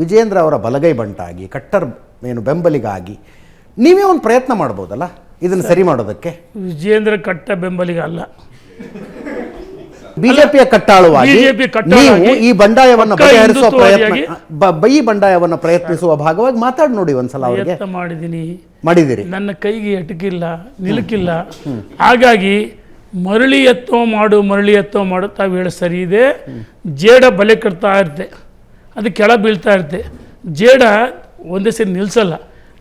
ವಿಜೇಂದ್ರ ಅವರ ಬಲಗೈ ಬಂಟಾಗಿ ಕಟ್ಟರ್ ಏನು ಬೆಂಬಲಿಗಾಗಿ ನೀವೇ ಒಂದು ಪ್ರಯತ್ನ ಮಾಡ್ಬೋದಲ್ಲ ಇದನ್ನು ಸರಿ ಮಾಡೋದಕ್ಕೆ. ವಿಜೇಂದ್ರ ಕಟ್ಟ ಬೆಂಬಲಿಗ ಅಲ್ಲ, ಬಿಜೆಪಿಯ ಕಟ್ಟಾಳುವಾಗಿ ನೀವು ಈ ಬಂಡಾಯವನ್ನು ಬಗೆಹರಿಸುವ ಪ್ರಯತ್ನ ಈ ಬಂಡಾಯವನ್ನು ಪ್ರಯತ್ನಿಸುವ ಭಾಗವಾಗಿ ಮಾತಾಡಿ ನೋಡಿ ಒಂದ್ಸಲ ಅವರಿಗೆ. ಮಾಡಿದಿರಿ. ನನ್ನ ಕೈಗೆ ಎಟಕಿಲ್ಲ, ನಿಲುಕಿಲ್ಲ. ಹಾಗಾಗಿ ಮರಳಿ ಎತ್ತೋ ಮಾಡು ತಾವು ಹೇಳ ಸರಿ ಇದೆ. ಜೇಡ ಬಲೆ ಕಟ್ತಾ ಇರುತ್ತೆ, ಅದು ಕೆಳ ಬೀಳ್ತಾ ಇರುತ್ತೆ. ಜೇಡ ಒಂದೇ ಸರಿ ನಿಲ್ಲಿಸಲ್ಲ.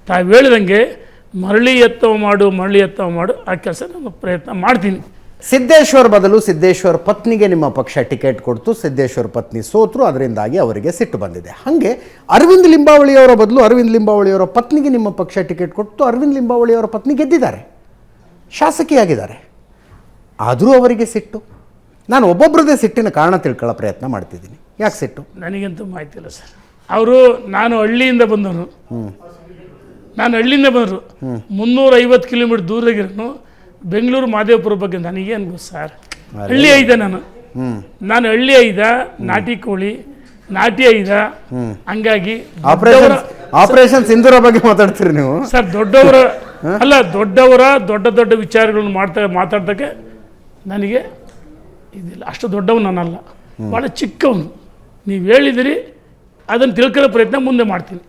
ತಾವು ಹೇಳಿದಂಗೆ ಮರಳಿ ಎತ್ತೋ ಮಾಡು ಆ ಕೆಲಸ ನಾನು ಪ್ರಯತ್ನ ಮಾಡ್ತೀನಿ. ಸಿದ್ದೇಶ್ವರ್ ಬದಲು ಸಿದ್ದೇಶ್ವರ್ ಪತ್ನಿಗೆ ನಿಮ್ಮ ಪಕ್ಷ ಟಿಕೆಟ್ ಕೊಡ್ತು, ಸಿದ್ದೇಶ್ವರ್ ಪತ್ನಿ ಸೋತರು, ಅದರಿಂದಾಗಿ ಅವರಿಗೆ ಸಿಟ್ಟು ಬಂದಿದೆ. ಹಾಗೆ ಅರವಿಂದ್ ಲಿಂಬಾವಳಿಯವರ ಬದಲು ಅರವಿಂದ್ ಲಿಂಬಾವಳಿಯವರ ಪತ್ನಿಗೆ ನಿಮ್ಮ ಪಕ್ಷ ಟಿಕೆಟ್ ಕೊಟ್ಟು ಅರವಿಂದ್ ಲಿಂಬಾವಳಿಯವರ ಪತ್ನಿ ಗೆದ್ದಿದ್ದಾರೆ, ಶಾಸಕಿಯಾಗಿದ್ದಾರೆ. ಆದರೂ ಅವರಿಗೆ ಸಿಟ್ಟು. ನಾನು ಒಬ್ಬೊಬ್ಬರದೇ ಸಿಟ್ಟಿನ ಕಾರಣ ತಿಳ್ಕೊಳ್ಳೋ ಪ್ರಯತ್ನ ಮಾಡ್ತಿದ್ದೀನಿ. ಯಾಕೆ ಸಿಟ್ಟು ನನಗಂತೂ ಮಾಹಿತಿ ಇಲ್ಲ ಸರ್. ಅವರು ನಾನು ಹಳ್ಳಿಯಿಂದ ಬಂದವರು 350 ಕಿಲೋಮೀಟರ್ ದೂರಾಗಿರೋನು. ಬೆಂಗಳೂರು ಮಾದೇವಪುರ ಬಗ್ಗೆ ನನಗೇನು ಗೊತ್ತು ಸರ್. ಹಳ್ಳಿ ಐದ ನಾನು ಹಳ್ಳಿ ಐದ, ನಾಟಿ ಕೋಳಿ ನಾಟಿ ಐದ. ಹಂಗಾಗಿ ಆಪರೇಷನ್ ಸಿಂಧೂರ ಬಗ್ಗೆ ಮಾತಾಡ್ತೀರಿ ನೀವು ಸರ್. ದೊಡ್ಡವರ ಅಲ್ಲ, ದೊಡ್ಡವರ ದೊಡ್ಡ ವಿಚಾರಗಳನ್ನು ಮಾತಾಡ್ತಕ್ಕೆ ನನಗೆ ಇದಿಲ್ಲ. ಅಷ್ಟು ದೊಡ್ಡವನು ನಾನಲ್ಲ, ಭಾಳ ಚಿಕ್ಕವನು. ನೀವು ಹೇಳಿದಿರಿ, ಅದನ್ನು ತಿಳ್ಕೊಳ್ಳೋ ಪ್ರಯತ್ನ ಮುಂದೆ ಮಾಡ್ತೀನಿ.